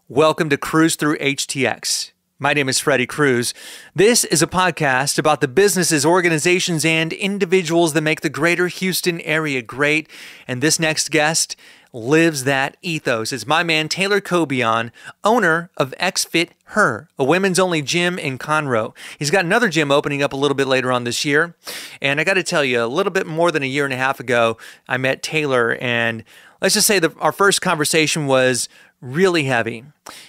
Welcome to Cruise Through HTX. My name is Freddy Cruz. This is a podcast about the businesses, organizations, and individuals that make the greater Houston area great. And this next guest lives that ethos. It's my man, Taylor Coibion, owner of Xfit HER, a women's only gym in Conroe. He's got another gym opening up a little bit later on this year. And I got to tell you, a little bit more than a year and a half ago, I met Taylor, and let's just say that our first conversation was really heavy.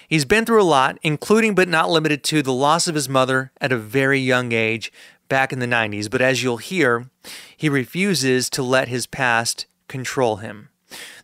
He's been through a lot, including but not limited to the loss of his mother at a very young age back in the 90s. But as you'll hear, he refuses to let his past control him.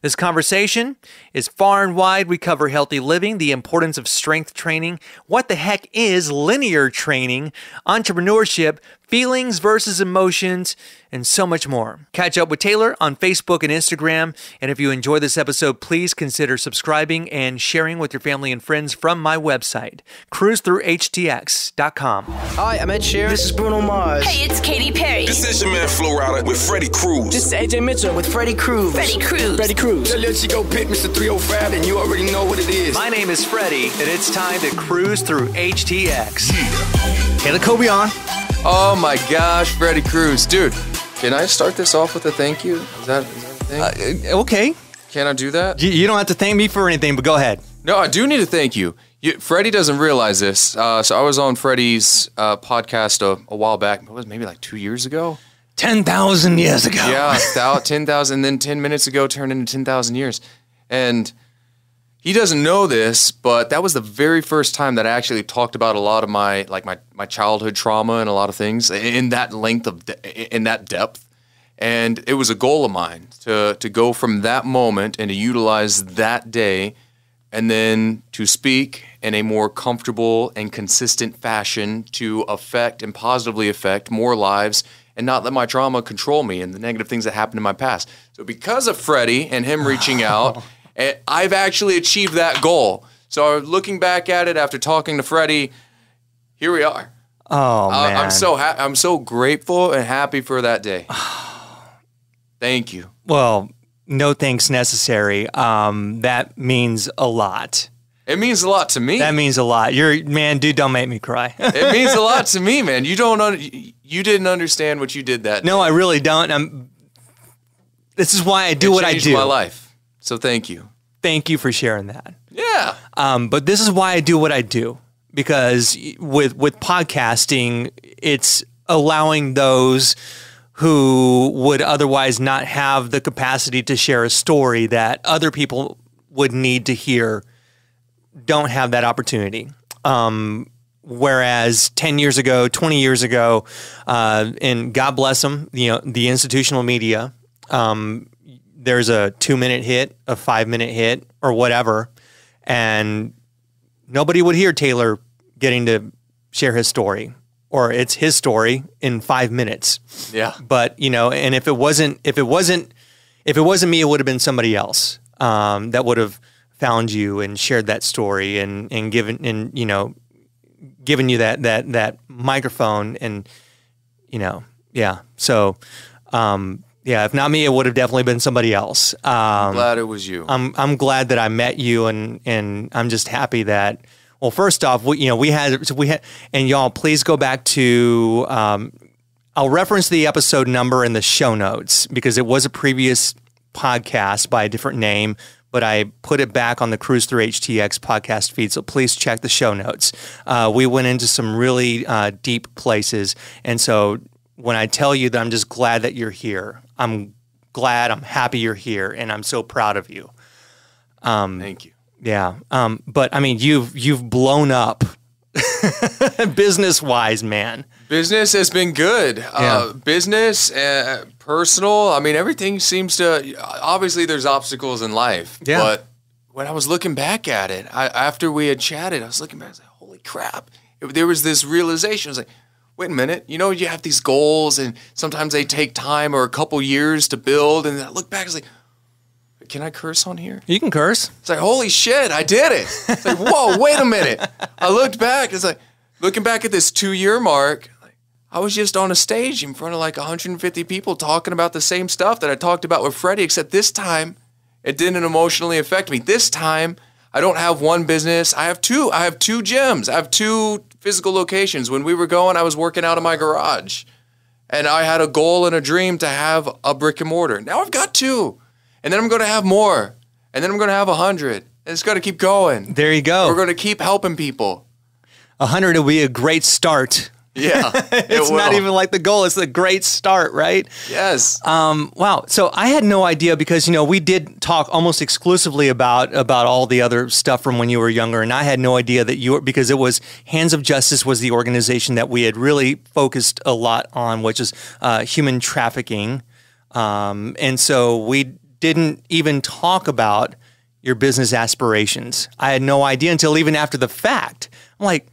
This conversation is far and wide. We cover healthy living, the importance of strength training, what the heck is linear training, entrepreneurship, feelings versus emotions, and so much more. Catch up with Taylor on Facebook and Instagram. And if you enjoy this episode, please consider subscribing and sharing with your family and friends from my website, cruisethroughhtx.com. Hi, I'm Ed Sheeran. This is Bruno Mars. Hey, it's Katy Perry. This is your man Flo Rida with Freddy Cruz. This is AJ Mitchell with Freddy Cruz. Freddy Cruz. Freddy Cruz. Let you go pick Mr. 305 and you already know what it is. My name is Freddy, and it's time to cruise through HTX. Taylor Coibion. Oh my gosh, Freddy Cruz. Dude, can I start this off with a thank you? Is that a thing? Okay. Can I do that? You don't have to thank me for anything, but go ahead. No, I do need to thank you. Freddy doesn't realize this. So I was on Freddy's podcast a while back. It was maybe like 2 years ago. 10,000 years ago. Yeah, 10,000, then 10 minutes ago turned into 10,000 years. And he doesn't know this, but that was the very first time that I actually talked about a lot of my childhood trauma and a lot of things in that in that depth. And it was a goal of mine to go from that moment and to utilize that day and then to speak in a more comfortable and consistent fashion to affect and positively affect more lives and not let my trauma control me and the negative things that happened in my past. So because of Freddy and him reaching out, I've actually achieved that goal. So looking back at it after talking to Freddy, here we are. Oh, man. I'm so grateful and happy for that day. Thank you. Well, no thanks necessary. That means a lot. It means a lot to me. That means a lot. Dude, don't make me cry. It means a lot to me, man. You didn't understand what you did that day. No, I really don't. This is why I do what I do. It changed my life. So thank you. Thank you for sharing that. Yeah. But this is why I do what I do. Because with podcasting, it's allowing those who would otherwise not have the capacity to share a story that other people would need to hear don't have that opportunity. Whereas 10 years ago, 20 years ago, and God bless them, the institutional media, there's a 2-minute hit, a 5-minute hit, or whatever, and nobody would hear Taylor getting to share his story, or it's his story in 5 minutes. Yeah. But and if it wasn't me, it would have been somebody else that would have found you and shared that story and given you that microphone and yeah. So if not me, it would have definitely been somebody else. I'm glad it was you. I'm glad that I met you and I'm just happy that. Well, first off, we had and y'all please go back to I'll reference the episode number in the show notes because it was a previous podcast by a different name, but I put it back on the Cruise Through HTX podcast feed, so please check the show notes. We went into some really deep places, and so when I tell you that I'm just glad that you're here, I'm happy you're here, and I'm so proud of you. Thank you. Yeah, but I mean, you've blown up business-wise, man. Business has been good. Yeah. Business, personal. I mean, everything seems to. Obviously, there's obstacles in life. Yeah. But when I was looking back at it, after we had chatted, I was looking back. I was like, "Holy crap!" There was this realization. I was like, "Wait a minute. You have these goals, and sometimes they take time or a couple years to build." And I look back. I was like, "Can I curse on here?" You can curse. It's like, holy shit, I did it. It's like, whoa, wait a minute. I looked back. It's like, looking back at this 2-year mark, I was just on a stage in front of like 150 people talking about the same stuff that I talked about with Freddy, except this time it didn't emotionally affect me. This time I don't have one business. I have two. I have two gyms. I have two physical locations. When we were going, I was working out of my garage. And I had a goal and a dream to have a brick and mortar. Now I've got two. And then I'm going to have more. And then I'm going to have 100. And it's got to keep going. There you go. We're going to keep helping people. 100 will be a great start. Yeah. It's not even like the goal. It's a great start, right? Yes. Wow. So I had no idea because, we did talk almost exclusively about all the other stuff from when you were younger. And I had no idea that because it was Hands of Justice was the organization that we had really focused a lot on, which is human trafficking. And so we didn't even talk about your business aspirations. I had no idea until even after the fact. I'm like,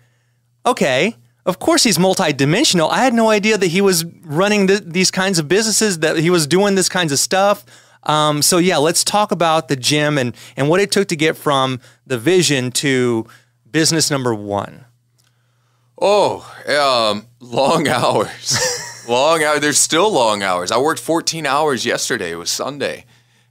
okay. Of course, he's multidimensional. I had no idea that he was running these kinds of businesses, that he was doing this kinds of stuff. So yeah, let's talk about the gym and what it took to get from the vision to business number one. Oh, long hours. Long hours. There's still long hours. I worked 14 hours yesterday. It was Sunday.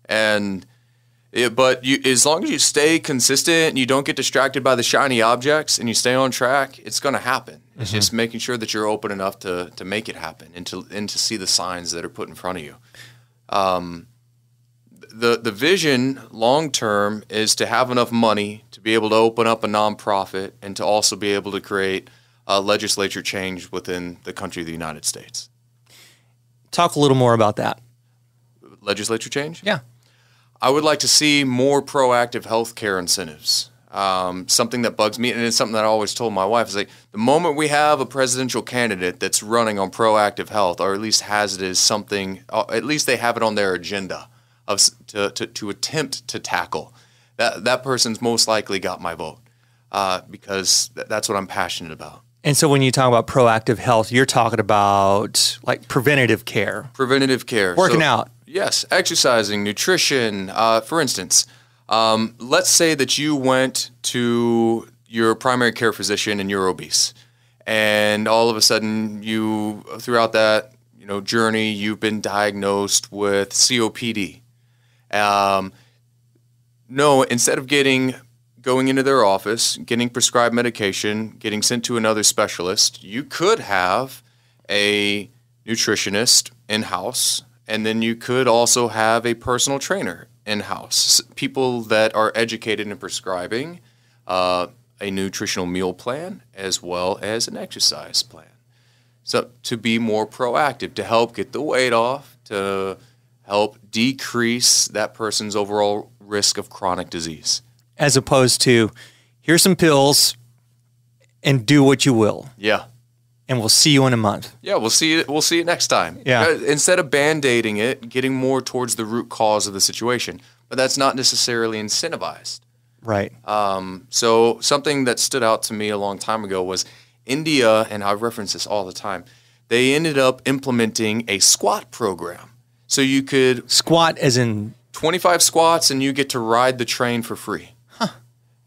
But as long as you stay consistent and you don't get distracted by the shiny objects and you stay on track, it's going to happen. It's just making sure that you're open enough to make it happen and to see the signs that are put in front of you. The vision long term is to have enough money to be able to open up a nonprofit and to also be able to create a legislature change within the country of the United States. Talk a little more about that. Legislature change? Yeah. I would like to see more proactive healthcare incentives. Something that bugs me, and it's something that I always told my wife, is like the moment we have a presidential candidate that's running on proactive health, or at least has it as something, at least they have it on their agenda to attempt to tackle, that person's most likely got my vote because that's what I'm passionate about. And so when you talk about proactive health, you're talking about like preventative care. Preventative care. Working out. Yes, exercising, nutrition. For instance, let's say that you went to your primary care physician and you're obese, and all of a sudden throughout that journey, you've been diagnosed with COPD. No, instead of going into their office, getting prescribed medication, getting sent to another specialist, you could have a nutritionist in-house. And then you could also have a personal trainer in-house, people that are educated in prescribing a nutritional meal plan as well as an exercise plan. So to be more proactive, to help get the weight off, to help decrease that person's overall risk of chronic disease. As opposed to, here's some pills and do what you will. Yeah. And we'll see you in a month. Yeah, we'll see it next time. Yeah. Instead of band-aiding it, getting more towards the root cause of the situation. But that's not necessarily incentivized. Right. So something that stood out to me a long time ago was India, and I reference this all the time, they ended up implementing a squat program. So you could... Squat as in... 25 squats and you get to ride the train for free. Huh.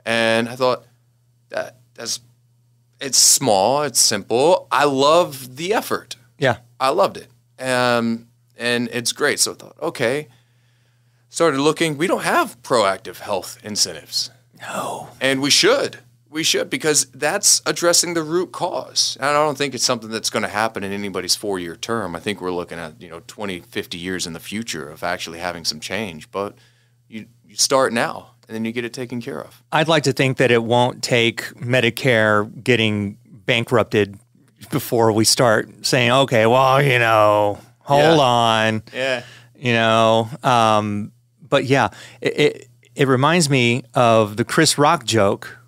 And I thought, it's small, it's simple. I love the effort. Yeah. I loved it. And it's great. So I thought, okay. Started looking. We don't have proactive health incentives. No. And we should. We should, because that's addressing the root cause. And I don't think it's something that's going to happen in anybody's 4-year term. I think we're looking at 20, 50 years in the future of actually having some change. But you start now. And then you get it taken care of. I'd like to think that it won't take Medicare getting bankrupted before we start saying, okay, well, hold on. Yeah. But yeah, it reminds me of the Chris Rock joke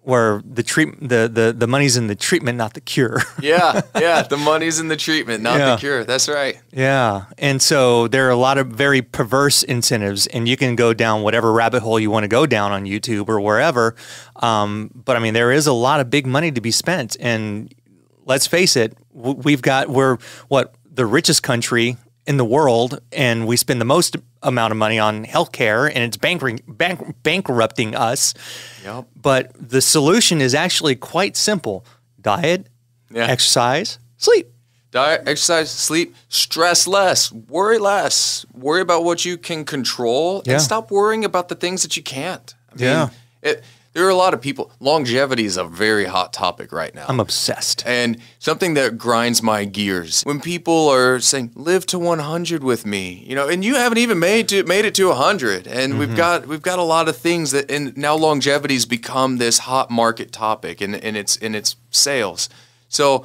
where the money's in the treatment, not the cure. Yeah, the money's in the treatment, not the cure. That's right. Yeah, and so there are a lot of very perverse incentives, and you can go down whatever rabbit hole you want to go down on YouTube or wherever. But I mean, there is a lot of big money to be spent, and let's face it, we're the richest country in the world, and we spend the most amount of money on healthcare, and it's bankrupting us. Yep. But the solution is actually quite simple: diet, exercise, sleep. Diet, exercise, sleep, stress less, worry less, worry about what you can control, and stop worrying about the things that you can't. I mean, There are a lot of people. Longevity is a very hot topic right now. I'm obsessed. And something that grinds my gears when people are saying, "Live to 100 with me," and you haven't even made it to 100. And we've got a lot of things that, and now longevity's become this hot market topic in its sales. So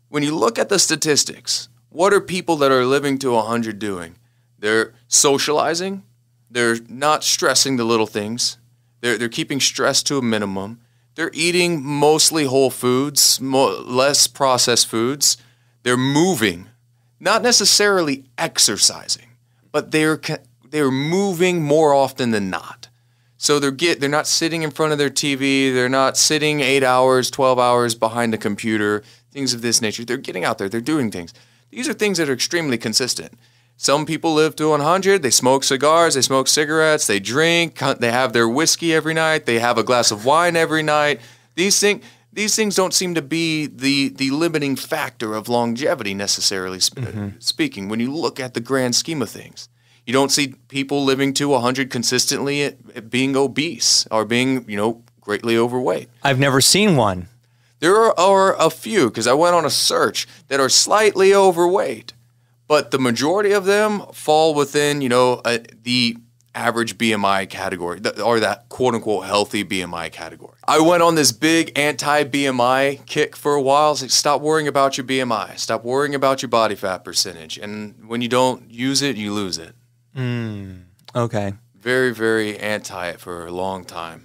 when you look at the statistics, what are people that are living to 100 doing? They're socializing. They're not stressing the little things. They're keeping stress to a minimum. They're eating mostly whole foods, less processed foods. They're moving, not necessarily exercising, but they're moving more often than not. So they're not sitting in front of their TV. They're not sitting 8 hours, 12 hours behind a computer, things of this nature. They're getting out there. They're doing things. These are things that are extremely consistent. Some people live to 100. They smoke cigars. They smoke cigarettes. They drink. They have their whiskey every night. They have a glass of wine every night. These things don't seem to be the limiting factor of longevity necessarily speaking. When you look at the grand scheme of things, you don't see people living to 100 consistently being obese or being greatly overweight. I've never seen one. There are a few, because I went on a search, that are slightly overweight. But the majority of them fall within, the average BMI category, or that quote-unquote healthy BMI category. I went on this big anti-BMI kick for a while. It's like, stop worrying about your BMI. Stop worrying about your body fat percentage. And when you don't use it, you lose it. Okay. Very, very anti it for a long time.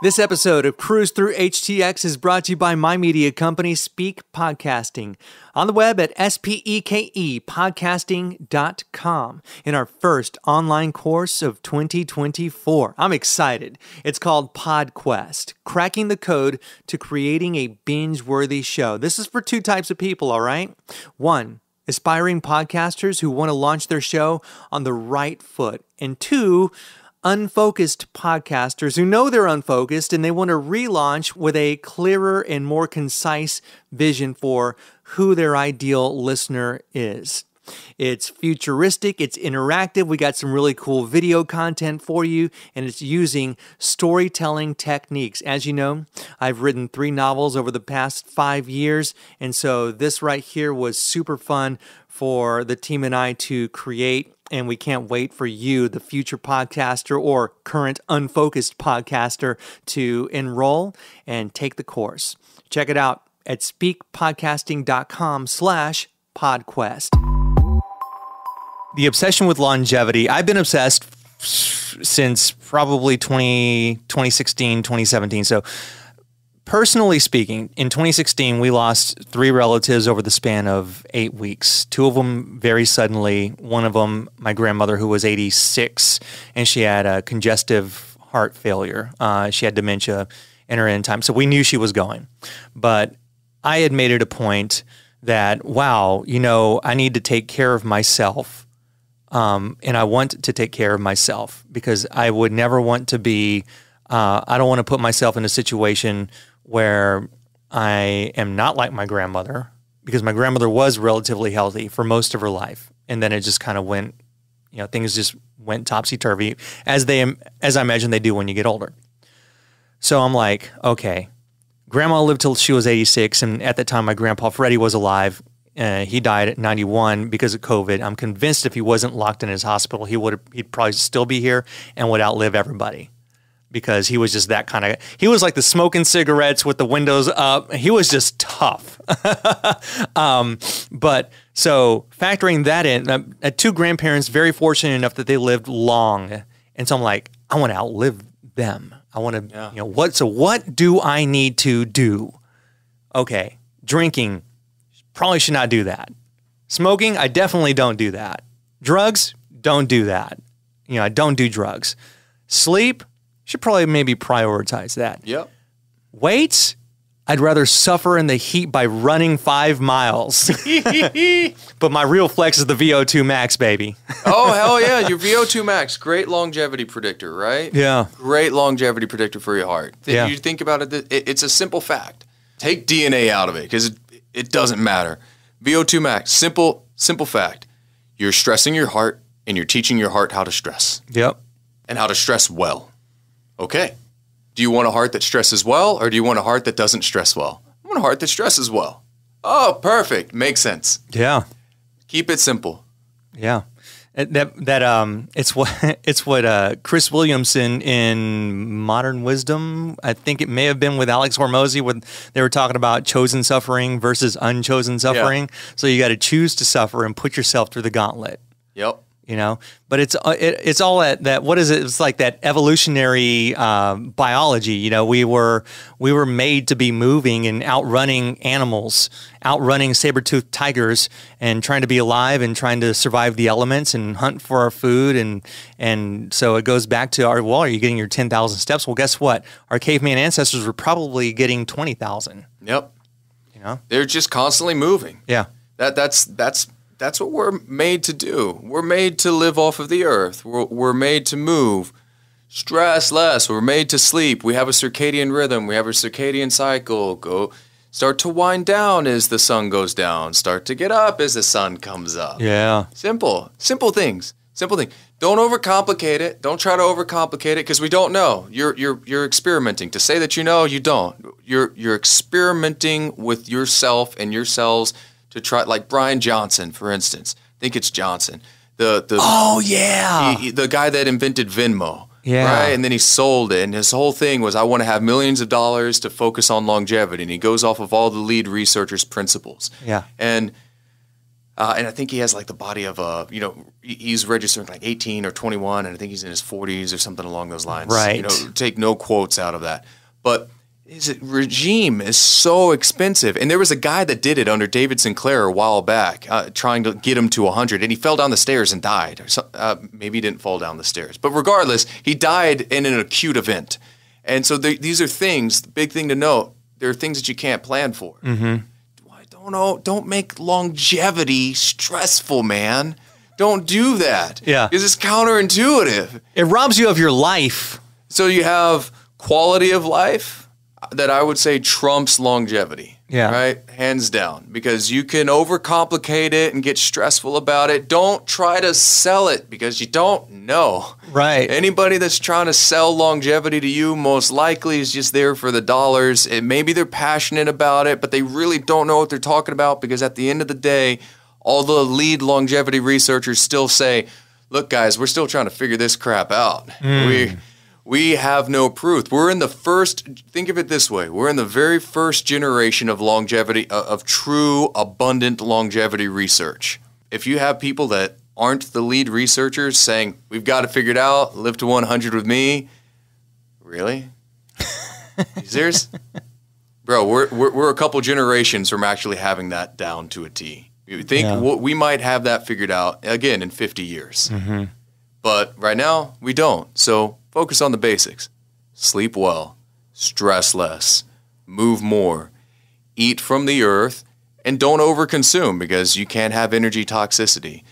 This episode of Cruise Through HTX is brought to you by my media company, Speak Podcasting, on the web at spekepodcasting.com in our first online course of 2024. I'm excited. It's called PodQuest, Cracking the Code to Creating a Binge-Worthy Show. This is for two types of people, all right? One, aspiring podcasters who want to launch their show on the right foot. And two, unfocused podcasters who know they're unfocused and they want to relaunch with a clearer and more concise vision for who their ideal listener is. It's futuristic, it's interactive, we got some really cool video content for you, and it's using storytelling techniques. As you know, I've written 3 novels over the past 5 years, and so this right here was super fun for the team and I to create. And we can't wait for you, the future podcaster or current unfocused podcaster, to enroll and take the course. Check it out at speakpodcasting.com/podquest. The obsession with longevity. I've been obsessed since probably 2016, 2017. So personally speaking, in 2016, we lost 3 relatives over the span of 8 weeks. 2 of them very suddenly. One of them, my grandmother, who was 86, and she had a congestive heart failure. She had dementia in her end time. So we knew she was going. But I had made it a point that, wow, I need to take care of myself. And I want to take care of myself because I would never want to be, I don't want to put myself in a situation where I am not like my grandmother, because my grandmother was relatively healthy for most of her life. And then it just kind of went, things just went topsy-turvy, as I imagine they do when you get older. So I'm like, okay, Grandma lived till she was 86, and at that time my grandpa Freddy was alive. He died at 91 because of COVID. I'm convinced if he wasn't locked in his hospital, he'd probably still be here and would outlive everybody. Because he was just that kind of, he was like the smoking cigarettes with the windows up. He was just tough. But so factoring that in, 2 grandparents, very fortunate enough that they lived long. And so I'm like, I want to outlive them. I want to, what do I need to do? Okay, drinking, probably should not do that. Smoking, I definitely don't do that. Drugs, don't do that. I don't do drugs. Sleep, should probably maybe prioritize that. Yep. Weights, I'd rather suffer in the heat by running 5 miles. But my real flex is the VO2 max, baby. Oh, hell yeah. Your VO2 max, great longevity predictor, right? Yeah. Great longevity predictor for your heart. Yeah. You think about it, it's a simple fact. Take DNA out of it because it doesn't matter. VO2 max, simple fact. You're stressing your heart and you're teaching your heart how to stress. Yep. And how to stress well. Okay. Do you want a heart that stresses well, or do you want a heart that doesn't stress well? I want a heart that stresses well. Oh, perfect. Makes sense. Yeah. Keep it simple. Yeah. It's what Chris Williamson in Modern Wisdom, I think it may have been with Alex Hormozy, when they were talking about chosen suffering versus unchosen suffering. Yeah. So you got to choose to suffer and put yourself through the gauntlet. Yep. You know, but it's all that. What is it? It's like that evolutionary biology. You know, we were made to be moving and outrunning animals, outrunning saber-toothed tigers, and trying to be alive and trying to survive the elements and hunt for our food. And so it goes back to are you getting your 10,000 steps? Well, guess what? Our caveman ancestors were probably getting 20,000. Yep. You know, they're just constantly moving. Yeah. That's what we're made to do. We're made to live off of the earth. We're made to move, stress less. We're made to sleep. We have a circadian rhythm. We have a circadian cycle. Start to wind down as the sun goes down. Start to get up as the sun comes up. Yeah. Simple things. Don't overcomplicate it. Don't try to overcomplicate it because we don't know. You're experimenting. To say that you know, you don't. You're experimenting with yourself and your cells. To try, like Brian Johnson, for instance. I think it's Johnson. The guy that invented Venmo. Yeah. Right? And then he sold it. And his whole thing was, I want to have millions of dollars to focus on longevity. And he goes off of all the lead researchers' principles. Yeah. And I think he has like the body of he's registered like 18 or 21, and I think he's in his 40s or something along those lines. Right. You know, take no quotes out of that. But his regime is so expensive. And there was a guy that did it under David Sinclair a while back, trying to get him to 100, and he fell down the stairs and died. Maybe he didn't fall down the stairs. But regardless, he died in an acute event. And so these are things, the big thing to note, there are things that you can't plan for. Mm-hmm. Don't make longevity stressful, man. Don't do that. Yeah. Because it's counterintuitive. It robs you of your life. So you have quality of life that I would say trumps longevity. Yeah. Right? Hands down. Because you can overcomplicate it and get stressful about it. Don't try to sell it because you don't know. Right. Anybody that's trying to sell longevity to you most likely is just there for the dollars. Maybe they're passionate about it, but they really don't know what they're talking about because at the end of the day, all the lead longevity researchers still say, look, guys, we're still trying to figure this crap out. We have no proof. We're in the first, think of it this way, we're in the very first generation of longevity, of true, abundant longevity research. If you have people that aren't the lead researchers saying, we've got it figured out, live to 100 with me, really? You serious? Bro, we're a couple generations from actually having that down to a T. You think we might have that figured out, again, in 50 years. Mm-hmm. But right now, we don't. So focus on the basics. Sleep well, stress less, move more, eat from the earth, and don't overconsume because you can have energy toxicity.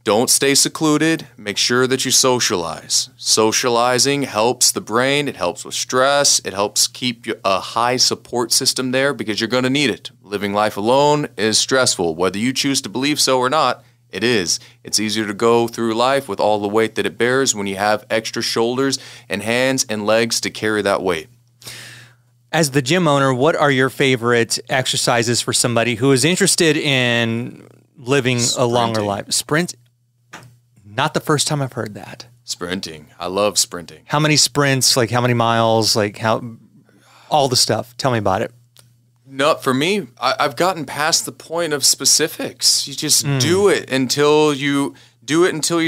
Don't stay secluded. Make sure that you socialize. Socializing helps the brain. It helps with stress. It helps keep a high support system there because you're going to need it. Living life alone is stressful. Whether you choose to believe so or not, it is. It's easier to go through life with all the weight that it bears when you have extra shoulders and hands and legs to carry that weight. As the gym owner, what are your favorite exercises for somebody who is interested in living a longer life? Sprint? Not the first time I've heard that. Sprinting. I love sprinting. How many sprints? Like how many miles? Like all the stuff. Tell me about it. No, for me, I've gotten past the point of specifics. You just do it until you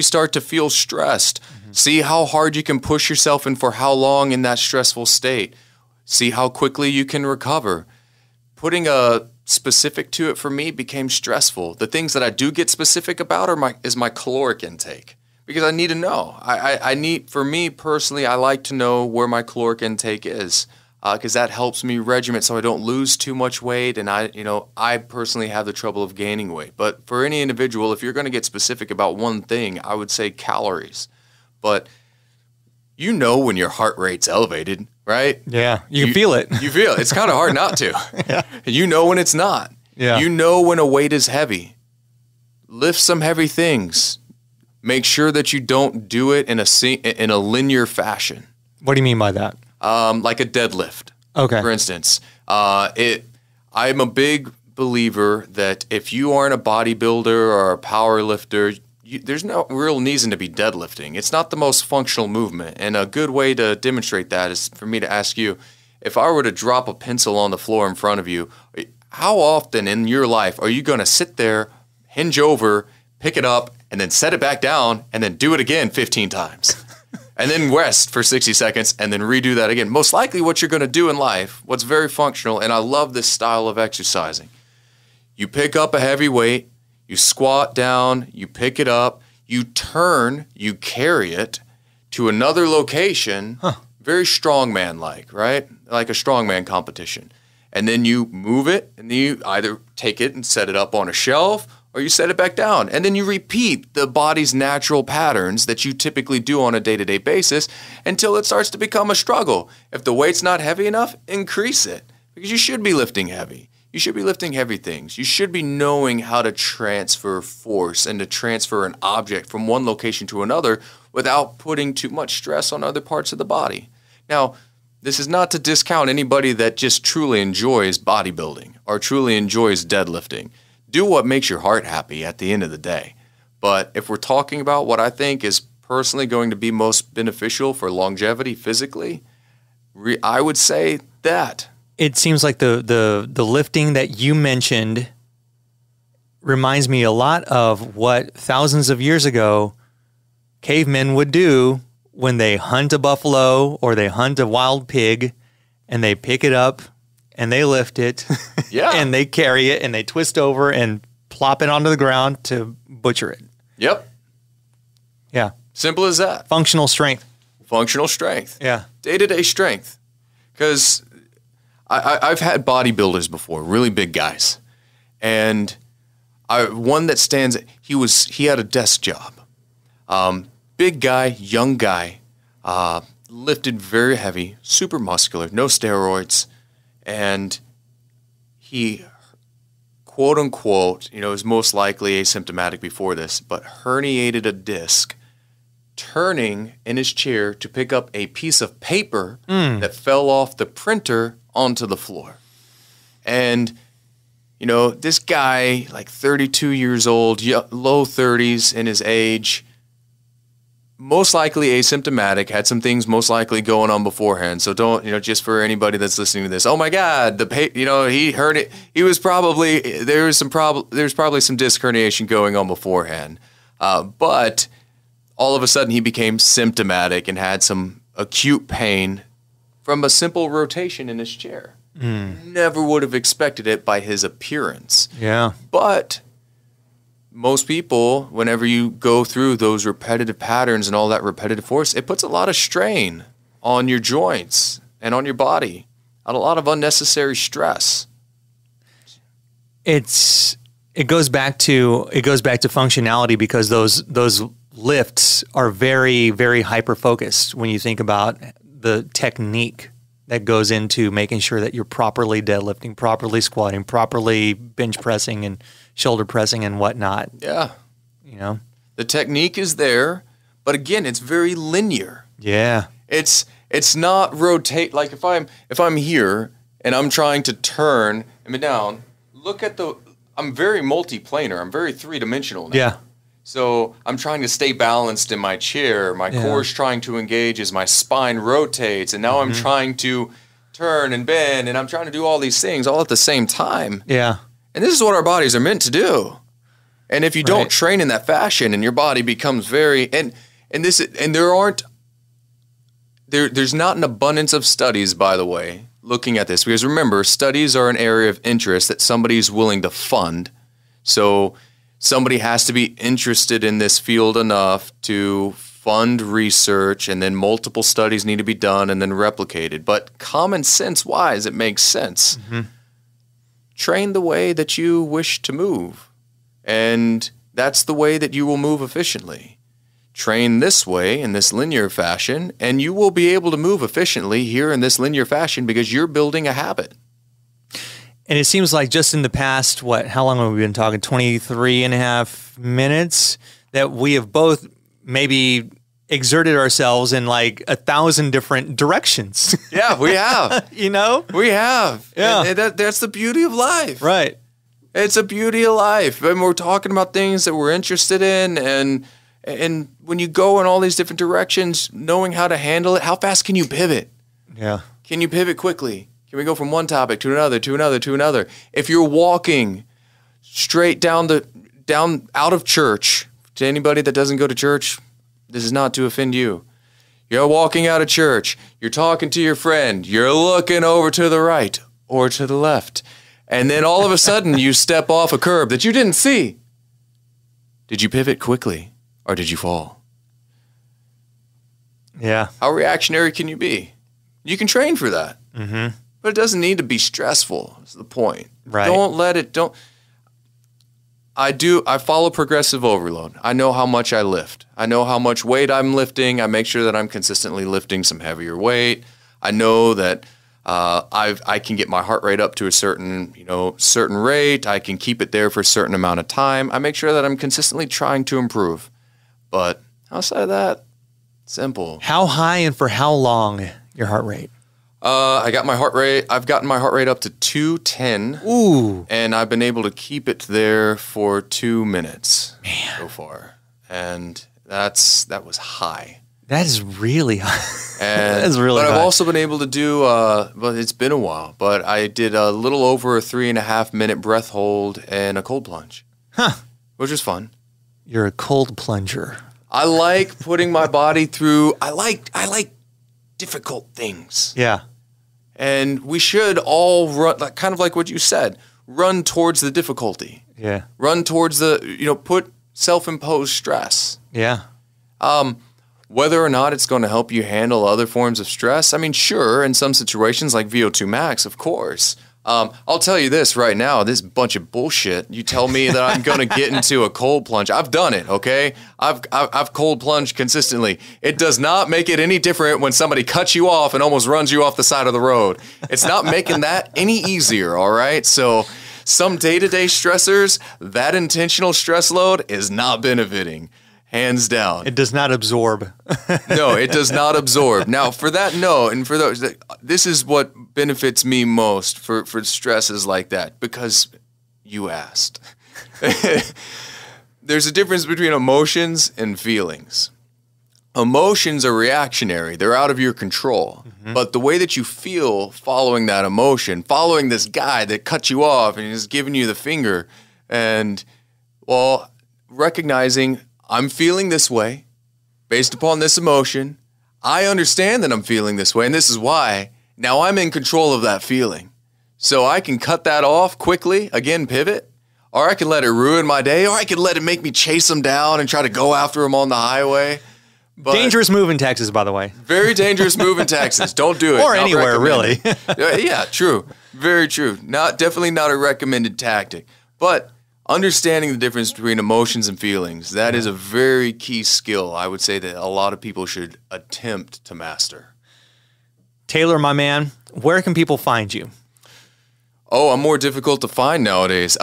start to feel stressed. Mm-hmm. See how hard you can push yourself and for how long in that stressful state. See how quickly you can recover. Putting a specific to it for me became stressful. The things that I do get specific about is my caloric intake because I need to know. For me personally, I like to know where my caloric intake is. Because that helps me regiment so I don't lose too much weight, and I personally have the trouble of gaining weight. But for any individual, if you're going to get specific about one thing, I would say calories. But you know when your heart rate's elevated, right? Yeah, you can feel it. You feel it. It's kind of hard not to. Yeah. You know when it's not. Yeah. You know when a weight is heavy. Lift some heavy things. Make sure that you don't do it in a linear fashion. What do you mean by that? Like a deadlift. Okay. For instance, I'm a big believer that if you aren't a bodybuilder or a power lifter, there's no real reason to be deadlifting. It's not the most functional movement. And a good way to demonstrate that is for me to ask you, if I were to drop a pencil on the floor in front of you, how often in your life are you going to sit there, hinge over, pick it up, and then set it back down, and then do it again 15 times? And then rest for 60 seconds, and then redo that again. Most likely what you're going to do in life, what's very functional, and I love this style of exercising. You pick up a heavy weight, you squat down, you pick it up, you turn, you carry it to another location, very strongman-like, right? Like a strongman competition. And then you move it, and then you either take it and set it up on a shelf, or you set it back down. And then you repeat the body's natural patterns that you typically do on a day-to-day basis until it starts to become a struggle. If the weight's not heavy enough, increase it, because you should be lifting heavy. You should be lifting heavy things. You should be knowing how to transfer force and to transfer an object from one location to another without putting too much stress on other parts of the body. Now, this is not to discount anybody that just truly enjoys bodybuilding or truly enjoys deadlifting. Do what makes your heart happy at the end of the day. But if we're talking about what I think is personally going to be most beneficial for longevity physically, I would say that. It seems like the lifting that you mentioned reminds me a lot of what thousands of years ago cavemen would do when they hunt a buffalo or they hunt a wild pig, and they pick it up and they lift it, yeah, and they carry it and they twist over and plop it onto the ground to butcher it. Yep. Yeah. Simple as that. Functional strength. Functional strength. Yeah. Day-to-day strength. Because I've had bodybuilders before, really big guys. And one that stands, he had a desk job. Big guy, young guy, lifted very heavy, super muscular, no steroids. And he, quote unquote, is most likely asymptomatic before this, but herniated a disc, turning in his chair to pick up a piece of paper that fell off the printer onto the floor. And, this guy, like 32 years old, low 30s in his age, most likely asymptomatic, had some things most likely going on beforehand. So don't, just for anybody that's listening to this, oh my God, he heard it. He was probably, there's probably some disc herniation going on beforehand. But all of a sudden he became symptomatic and had some acute pain from a simple rotation in his chair. Never would have expected it by his appearance. Yeah. But most people, whenever you go through those repetitive patterns and all that repetitive force, it puts a lot of strain on your joints and on your body, and a lot of unnecessary stress. It goes back to functionality, because those lifts are very, very hyper focused when you think about the technique that goes into making sure that you're properly deadlifting, properly squatting, properly bench pressing and shoulder pressing and whatnot. Yeah. The technique is there, but again, it's very linear. Yeah. It's not rotate. Like if I'm here and I'm trying to turn and down, I'm very multiplanar. I'm very three-dimensional now. Yeah. So I'm trying to stay balanced in my chair. My core's trying to engage as my spine rotates. And now I'm trying to turn and bend, and I'm trying to do all these things all at the same time. Yeah. And this is what our bodies are meant to do. And if you don't train in that fashion, and your body becomes there's not an abundance of studies, by the way, looking at this, because remember, studies are an area of interest that somebody's willing to fund. So somebody has to be interested in this field enough to fund research, and then multiple studies need to be done and then replicated. But common sense wise, it makes sense. Train the way that you wish to move, and that's the way that you will move efficiently. Train this way in this linear fashion, and you will be able to move efficiently here in this linear fashion because you're building a habit. And it seems like just in the past, how long have we been talking? 23 and a half minutes, that we have both maybe exerted ourselves in like 1,000 different directions. Yeah, we have. You know? We have. Yeah. And that's the beauty of life. Right. It's a beauty of life. And we're talking about things that we're interested in. And when you go in all these different directions, knowing how to handle it, how fast can you pivot? Yeah. Can you pivot quickly? Can we go from one topic to another, to another, to another? If you're walking straight down out of church, to anybody that doesn't go to church, this is not to offend you. You're walking out of church. You're talking to your friend. You're looking over to the right or to the left. And then all of a sudden you step off a curb that you didn't see. Did you pivot quickly or did you fall? Yeah. How reactionary can you be? You can train for that. Mm-hmm. But it doesn't need to be stressful, is the point. Right. I follow progressive overload. I know how much I lift. I know how much weight I'm lifting. I make sure that I'm consistently lifting some heavier weight. I know that I can get my heart rate up to a certain rate. I can keep it there for a certain amount of time. I make sure that I'm consistently trying to improve. But outside of that, simple. How high and for how long your heart rate? I've gotten my heart rate up to 210. Ooh. And I've been able to keep it there for 2 minutes so far. And that was high. That is really high. And, that is really but high. I've also been able to do, well, it's been a while, but I did a little over a 3.5 minute breath hold and a cold plunge. Huh. Which was fun. You're a cold plunger. I like putting my body through, I like difficult things. Yeah. And we should all run, kind of like what you said, run towards the difficulty. Yeah. Run towards put self-imposed stress. Yeah. Whether or not it's going to help you handle other forms of stress, I mean, sure, in some situations like VO2 max, of course. I'll tell you this right now, this bunch of bullshit. You tell me that I'm going to get into a cold plunge. I've done it, okay? I've cold plunged consistently. It does not make it any different when somebody cuts you off and almost runs you off the side of the road. It's not making that any easier, all right? So some day-to-day stressors, that intentional stress load is not benefiting. Hands down. It does not absorb. No, it does not absorb. Now, for that, no. And for those, this is what benefits me most for stresses like that, because you asked. There's a difference between emotions and feelings. Emotions are reactionary. They're out of your control. Mm-hmm. But the way that you feel following that emotion, following this guy that cut you off and is giving you the finger, and, well, recognizing I'm feeling this way based upon this emotion. I understand that I'm feeling this way, and this is why. Now I'm in control of that feeling. So I can cut that off quickly, again, pivot, or I can let it ruin my day, or I can let it make me chase them down and try to go after them on the highway. But dangerous move in Texas, by the way. Very dangerous move in Texas. Don't do it. Or anywhere, really. Yeah, true. Very true. Definitely not a recommended tactic. But understanding the difference between emotions and feelings, that is a very key skill, I would say, that a lot of people should attempt to master. Taylor, my man, where can people find you? Oh, I'm more difficult to find nowadays.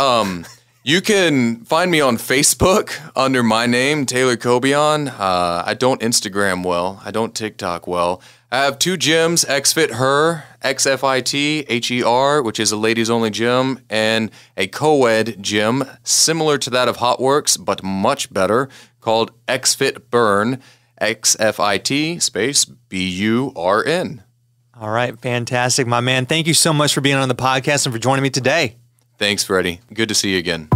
You can find me on Facebook under my name, Taylor Coibion. I don't Instagram well. I don't TikTok well. I have 2 gyms, Xfit HER, Xfit HER, which is a ladies-only gym, and a co-ed gym similar to that of Hotworks, but much better, called Xfit Burn, Xfit space BURN. All right, fantastic, my man. Thank you so much for being on the podcast and for joining me today. Thanks, Freddy. Good to see you again.